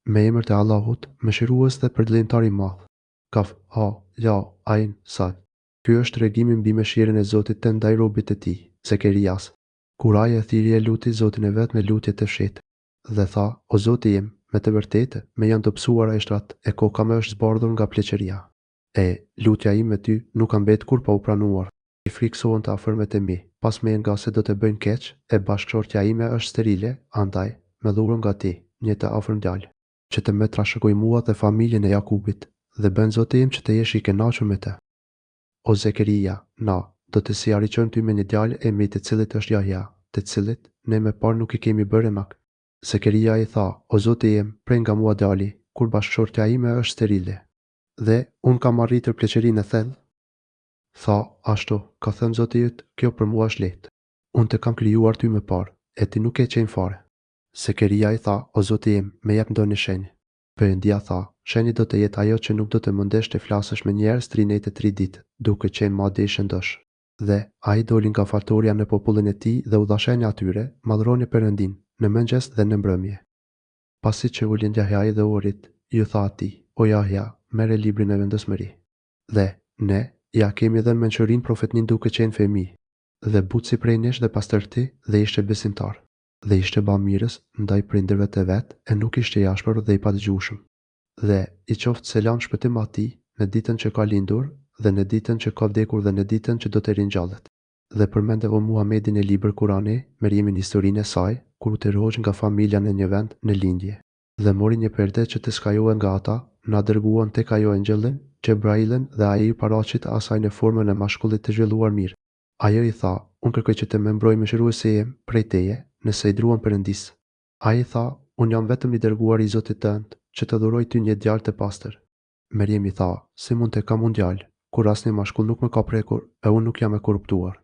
Me emër të Allahut, mëshirues dhe përditshtar i madh. Kaf, ha, ja, ain, sad. Ky është tregimi mbi mëshirën e Zotit të ndaj robit të tij, Zekerias. Kur ai e thirrje luti Zotin e vet me lutje të fshehtë dhe tha: O Zoti im, me të vërtetë, me janë dobësuara eshtrat e koka më është zbardhur nga pleqëria. Lutja ime me ty nuk ka mbet kur pa u pranuar. I friksohen të afërmet e mi, pas me nga se do të bëjnë keq, e bashkëshortja ime është sterile, andaj, me dhurën nga ti, një të afërm djalë, që të më trashëgoj mua dhe familjen e Jakubit, dhe bën Zoti im që të jesh i kënaqur me të. O Zekeria, na, do të si arriqojmë ty me një djalë e mbi të cilit është Jahja, të cilit ne me parë nuk i kemi bërë emak. Zekeria i tha: O Zoti im, prej nga mua djali, kur bashkëshortja ime është sterile. Dhe unë kam arritur pleqërinë e thellë? Tha, ashtu, ka thënë Zoti yt, kjo për mua është lehtë. Unë të kam krijuar ty më parë, e ti nuk e qenë fare. Zekeria i tha: O Zoti im, më jep ndonjë shenjë. Perëndia tha: Shenjë do të jetë ajo që nuk do të mundesh të flasësh me njerëz 3 ditë, duke qenë madje i shëndosh. Dhe ai doli nga fatoria në popullin e tij dhe u dha shenjë atyre, madhroni Perëndin, në mëngjes dhe në mbrëmje. Pasi që ulën Jahjai dhe urit, ju tha atij: O Jahja, merre librin e vendosmëri. Dhe ne ja kemi dhënë mençurin profetnin duke qenë fëmijë, dhe butësi prej nesh dhe pastërti dhe ishte besimtar, dhe ishte bamirës ndaj prindërve të vet, e nuk ishte i ashpër dhe i padëgjueshëm. Dhe i qoftë selam shpëtim atij në ditën që ka lindur, dhe në ditën që ka vdekur dhe në ditën që do të ringjallet. Dhe përmende o Muhamedin e libër Kurani, Merimin historinë e saj, kur u tërhoq nga familja në një vend në lindje. Dhe mori një perde që të skajohen nga ata, na dërguan tek ajo engjëllin, Xhebrailin, dhe ai i paraqit asaj në formën e mashkullit të zhvilluar mirë. Ajo i tha: Unë kërkoj që të më mbroj mëshiruesi im prej teje, nëse i druan Perëndis. Ai i tha: Unë jam vetëm i dërguar i Zotit tënd, që të dhuroj ty një djalë të pastër. Meriemi tha: Si mund të kam unë djalë, kur asnjë mashkull nuk më ka prekur, e unë nuk jam e korruptuar.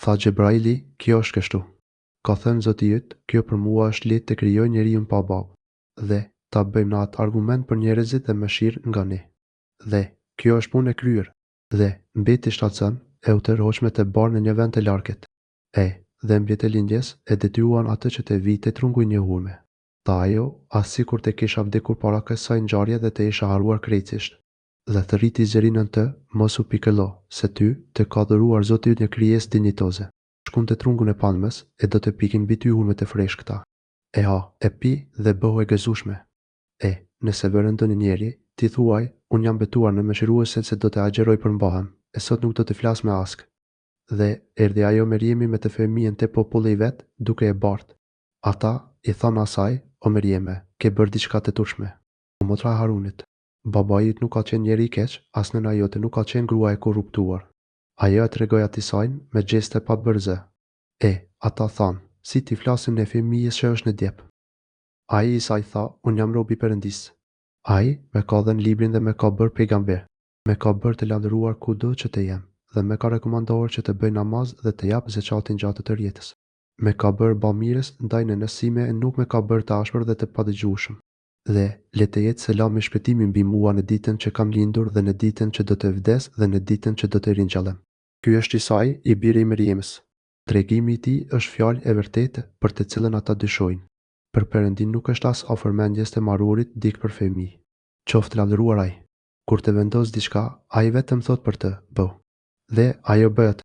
Tha Xhebraili: Kjo është kështu. Ka thënë Zoti yt, kjo për mua është lehtë të krijoj njeriu pa babë, dhe ta bëjmë në atë argument për njerëzit dhe mëshirë nga ne. Dhe kjo është punë e kryer. Dhe mbeti shtatson e u tërhoq të barë në një vend të largët. Dhe mbi të lindjes e detyruan atë që të vite trungu i një hurme. Tha ajo, as sikur të kisha vdekur para kësaj ngjarje dhe të isha haruar krejtësisht. Dhe thërriti zërinën të, mos u pikëllo, se ty të ka dhuruar Zoti yt një krijesë dinjitoze. Shkon te trungun e palmës e do të pikin mbi ty hurmet e freskëta. E ha, e pi dhe bëhu e gëzueshme. Nëse vëre ndonjë njeri, ti thuaj: Unë jam betuar në mëshiruesin se do të agjeroj për mbahem, e sot nuk do të flas me ask. Dhe erdhi ajo Meriemi me të fëmijën te populli i vet, duke e bartë. Ata i thanë asaj: O Merieme, ke bërë diçka të turshme. O motra e Harunit, babai yt nuk ka qenë njeri i keq, as nëna jote nuk ka qenë grua e korruptuar. Ajo e tregoi atij sajnë me gjeste pa bërze. Ata thanë: Si ti flasim ne fëmijës që është në djep? Ai i saj tha: Unë jam rob i Perëndis. Ai me ka dhënë librin dhe me ka bërë pejgamber, me ka bërë të lavdëruar kudo që të jem, dhe me ka rekomanduar që të bëj namaz dhe të jap zeqatin gjatë të rjetës. Me ka bërë bamirës ndaj nënësime e nuk me ka bërë të ashpër dhe të padëgjueshëm. Dhe le të jetë selam i shpëtimi mbi mua në ditën që kam lindur dhe në ditën që do të vdes dhe në ditën që do të ringjallem. Ky është Isai, i biri i Meriemës. Tregimi i tij është fjalë e vërtetë për të cilën ata dyshojnë. Për Perëndin nuk është as afër mendjes të marrurit dik për fëmijë. Qoftë lavdëruar ai. Kur të vendos diçka, ai vetëm thot për të, bëu. Dhe ajo bëhet.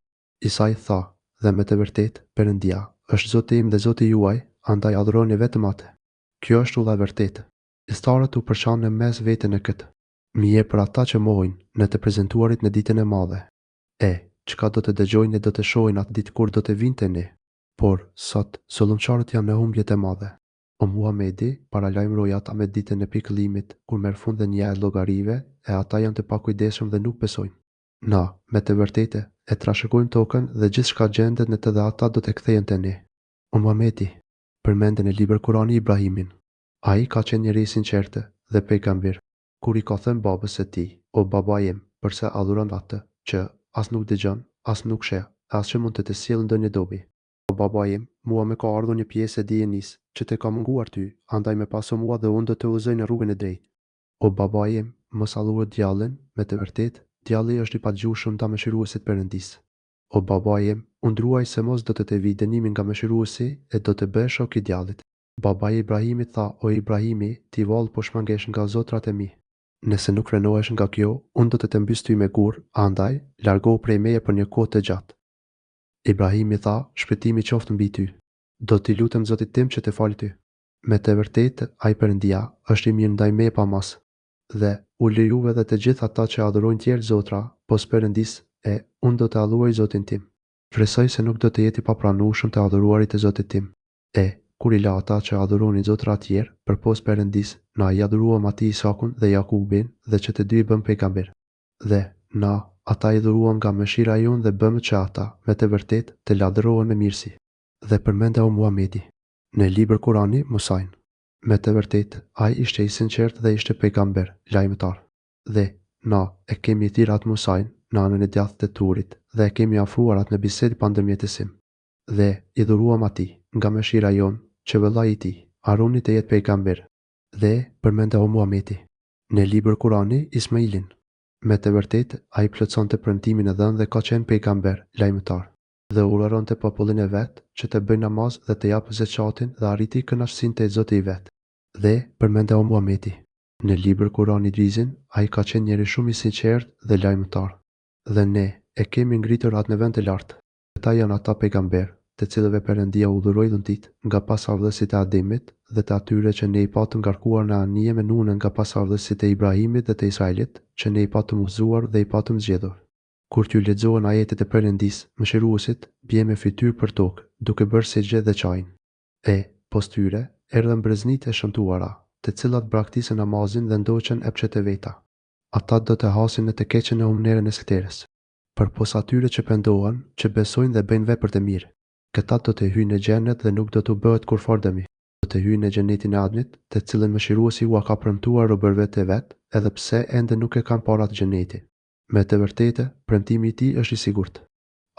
Isai tha: Dhe me të vërtetë, Perëndia është Zoti im dhe Zoti juaj, andaj adhuroni vetëm atë. Kjo është ulla e vërtetë. Starët u përçanë në mes veten e këtë. Mije për ata që mohojnë në të prezantuarit në ditën e madhe. Çka do të dëgjojnë e do të shohin atë ditë kur do të vinte ne. Por sot sullumçarët janë në humbjet e madhe. O Muhamedi, paralajmëroi ata me ditën e pikëllimit, kur merr fund dhënia e llogarive, e ata janë të pakujdesshëm dhe nuk besojnë. Na, me të vërtetë, e trashëgojmë tokën dhe gjithçka gjendet në të dhe ata do të kthehen te ne. O Muhamedi, përmende në libër Kurani Ibrahimin. Ai ka qenë njeri i sinqertë dhe pejgamber. Kur i ka thënë babës së tij: O baba im, përse adhuron atë që as nuk dëgjon, as nuk sheh, as që mund të sjellë ndonjë dobi. O baba im, mua më ka ardhur një pjesë e dijenis që të ka munguar ty, andaj më paso mua dhe unë do të udhëzoj në rrugën e drejtë. O baba im, mos adhuro djallin, me të vërtetë, djalli është i padgjueshëm ta mëshiruesit Perëndis. O baba im, unë druaj se mos do të vi dënimi nga mëshiruesi e do të bësh shok i djallit. Baba i Ibrahimit tha, o Ibrahimi, ti vallë po shmangesh nga zotrat e mi. Nëse nuk renohesh nga kjo, unë do të mbys ty me gur, andaj, largohu prej meje për një kohë të gjatë. Ibrahimi tha, shpëtimi qoftë mbi ty. Do t'i lutem Zotit tim që të falë ty. Me të vërtetë, ai Perëndia është i mirë ndaj meje pa mas. Dhe u lejuve dhe të gjithë ata që adhurojnë tjerë zotra, pos Perëndisë, unë do të adhuroj Zotin tim. Shpresoj se nuk do të jeti papranueshëm të adhuruarit e Zotit tim. Kur i la ata që adhuronin zotra tjerë, përpos Perëndisë, na i adhuruam atij Isakun dhe Jakubin dhe që të dy i bëm pejgamber. Dhe na ata i dhuruam nga mëshira jonë dhe bëm që ata, me të vërtetë, të ladhërohen me mirësi. Dhe përmendeu Muhamedi në libër Kurani Musajn. Me të vërtetë, ai ishte i sinqertë dhe ishte pejgamber, lajmëtar. Dhe na e kemi thirrur atë Musajn në anën e djathtë të Turit dhe e kemi afruar atë në bisedë pa ndërmjetësim. Dhe i dhuruam atij nga mëshira jonë që vëllai i tij, Haruni të jetë pejgamber. Dhe përmendeu Muhamedi në libër Kurani Ismailin. Me të vërtetë, ai plotësonte premtimin e dhënë dhe ka qenë pejgamber, lajmëtar. Dhe urdhëronte popullin e vet që të bëjnë namaz dhe të japë zeqatin dhe arriti kënaqësinë te Zoti i vet. Dhe përmendeu Muhamedi në libër Kurani Idrisin, ai ka qenë njeri shumë i sinqertë dhe lajmëtar. Dhe ne e kemi ngritur atë në vend të lartë. Ata janë ata pejgamber, të cilëve Perëndia u dhuroi dhuntit nga pasardhësit e Ademit dhe të atyre që ne i patëm ngarkuar në anije me nunën nga pasardhësit e Ibrahimit dhe të Israelit, që ne i patëm udhëzuar dhe i patëm zgjedhur. Kur t'ju lexohen ajetet e Perëndisë, mëshiruesit bie me fytyrë për tokë, duke bërë sejdë dhe çajin. Pos tyre erdhën breznitë e shëmtuara, të cilat braktisën namazin dhe ndoqën epshet e veta. Ata do të hasin në të keqen e humnerën e skterës. Përpos atyre që pendohen, që besojnë dhe bëjnë vepër të mirë. Këta do të hyjnë në xhenet dhe nuk do t'u bëhet kurrë dëmi. Do të hyjnë në xhenetin e Adnit, të cilën mëshiruesi ua ka premtuar robërve të vet, edhe pse ende nuk e kanë parë atë xheneti. Me të vërtetë, premtimi i tij është i sigurt.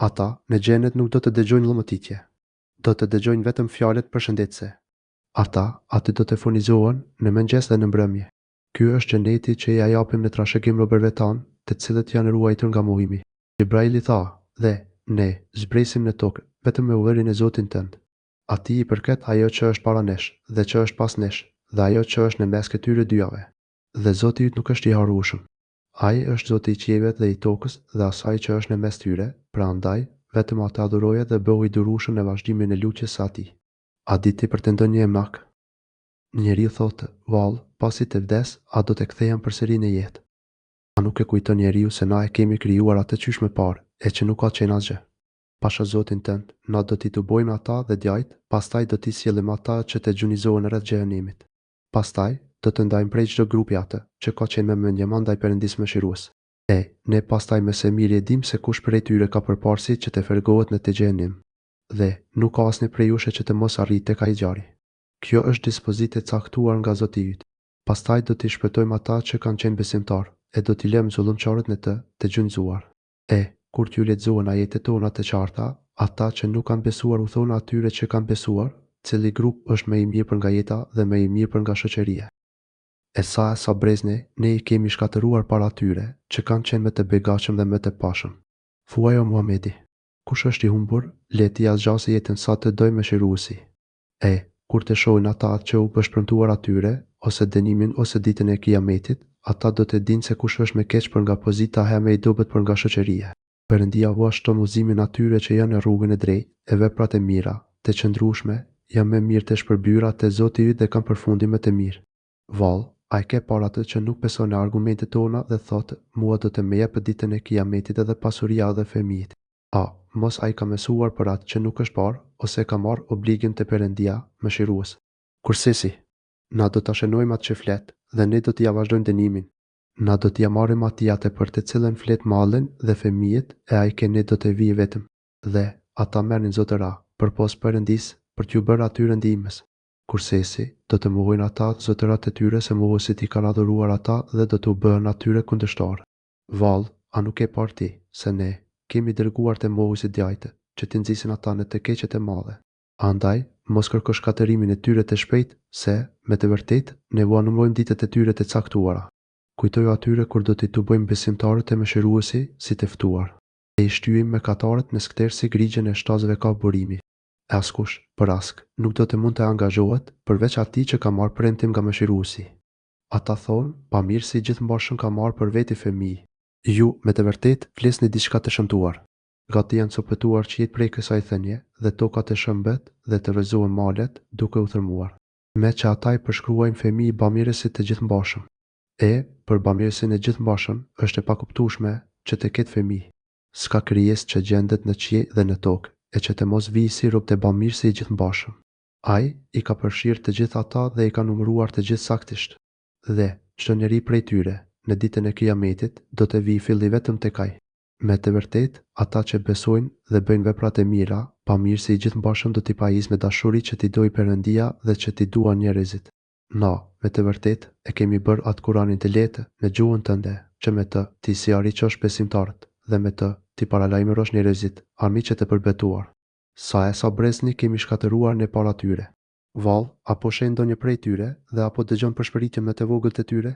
Ata në xhenet nuk do të dëgjojnë llomëtitje. Do të dëgjojnë vetëm fjalët përshëndetëse. Ata aty do të furnizohen në mëngjes dhe në mbrëmje. Ky është xheneti që ja japim në trashëgim robërve tanë, të cilët janë ruajtur nga mohimi. Jibraili tha, dhe ne zbresim në tokë vetëm me urdhërin e Zotit tënd. Atij i përket ajo që është para nesh dhe që është pas nesh, dhe ajo që është në mes këtyre dyjave. Dhe Zoti yt nuk është i harrueshëm. Ai është Zoti i qiellit dhe i tokës dhe asaj që është në mes tyre, prandaj vetëm atë adhuroje dhe bëhu i durueshëm në vazhdimin e lutjes së atij. A di ti pretendon një emnak? Njeriu thotë, vallë, pasi të vdes, a do të kthehem përsëri në jetë? A nuk e kujton njeriu se na e kemi krijuar atë qysh më parë, e që nuk ka qenë asgjë? Pasha Zotin tënd, na do t'i tubojmë ata dhe djajt, pastaj do t'i sjellim ata që të gjunizohen rreth xhenemit. Pastaj do të ndajmë prej çdo grupi atë që ka qenë me mendje ndaj Perëndisë mëshirues. Ne pastaj më së miri e dim se kush prej tyre ka përparësi që të fergohet në të xhenem. Dhe nuk ka asnjë prej jush që të mos arrijë tek ai zjarri. Kjo është dispozitë e caktuar nga Zoti yt. Pastaj do t'i shpëtojmë ata që kanë qenë besimtar, e do t'i lëmë zullumçarët në të gjunjëzuar. Kur t'ju lexohen ajetet tona të qarta, ata që nuk kanë besuar u thonë atyre që kanë besuar, cili grup është më i mirë për nga jeta dhe më i mirë për nga shoqëria. Sa brezne, ne i kemi shkatëruar para atyre që kanë qenë më të begatshëm dhe më të pashëm. Thuaj o Muhamedi, kush është i humbur, le t'i zgjasë jetën sa të dojë mëshiruesi. Kur të shohin ata që u shpremtuar atyre, ose dënimin ose ditën e Kiametit, ata do të dinë se kush është më keq për nga pozita e më i dobët për nga shoqëria. Perëndia vua shton udhëzimin atyre që janë në rrugën e drejtë, e veprat e mira, të qëndrueshme, janë më mirë të shpërbyra te Zoti yt dhe kanë përfundim më të mirë. Vallë, ai ke para atë që nuk beson në argumentet tona dhe thotë, mua do të më jep ditën e Kiametit edhe pasuria dhe fëmijët. Mos ai ka mësuar për atë që nuk është parë, ose ka marrë obligim të Perëndia mëshirues. Kursesi, na do ta shënojmë atë që flet dhe ne do t'ia vazhdojmë dënimin. Na do t'ia marrim atij atë për të cilën flet mallin dhe fëmijët, e ai ke ne do të vijë vetëm. Dhe ata merrin zotëra përpos Perëndisë për t'ju bërë atyre ndihmës. Kursesi, do të mohojnë ata zotërat e tyre se mohuesit i kanë adhuruar ata dhe do t'u bëhen atyre kundërshtar. Vallë, a nuk e parë ti se ne kemi dërguar te mohuesit djajtë që t'i nxisin ata në të keqet e mëdha. Andaj, mos kërko shkatërimin e tyre të shpejt, se, me të vërtetë, ne u numërojmë ditët e tyre të caktuara. Kujtoju atyre kur do t'i tubojmë besimtarët e mëshiruesi si të ftuar. E i shtyjim mëkatarët në skterë si grigjen e shtazëve ka burimi. e askush, për ask, nuk do të mund të angazhohet përveç atij që ka marrë premtim nga mëshiruesi. Ata thonë, bamirësi i gjithëmbashëm ka marrë për veti fëmijë. Ju, me të vërtet, flisni diçka të shëmtuar. Gati janë copëtuar qiejt prej kësaj thënie, dhe tokat e shëmbet dhe të rrëzohen malet, duke u thërmuar. Me që ata i përshkruajnë fëmijë bamirësit të gjithëmbashëm. Për bamirësin e gjithëmbashëm është e pakuptueshme që të ketë fëmijë. S'ka krijesë që gjendet në qiell dhe në tokë, e që të mos vijë si rob të bamirësit i gjithëmbashëm. Ai i ka përfshirë të gjithë ata dhe i ka numëruar të gjithë saktisht. Dhe çdo njeri prej tyre, në ditën e Kiametit, do të vijë filli vetëm tek ai. Me të vërtet, ata që besojnë dhe bëjnë veprat e mira, bamirësi i gjithëmbashëm do t'i pajisë me dashuri që t'i dojë Perëndia dhe që t'i duan njerëzit. Na, me të vërtet, e kemi bërë atë Kuranin të lehtë në gjuhën tënde, që me të ti si arriqosh besimtarët dhe me të ti paralajmërosh njerëzit, armiqet e përbetuar. Sa e sa brezni kemi shkatëruar ne para tyre. Vallë, apo sheh ndonjë prej tyre dhe apo dëgjon përshpëritje më të vogël të tyre?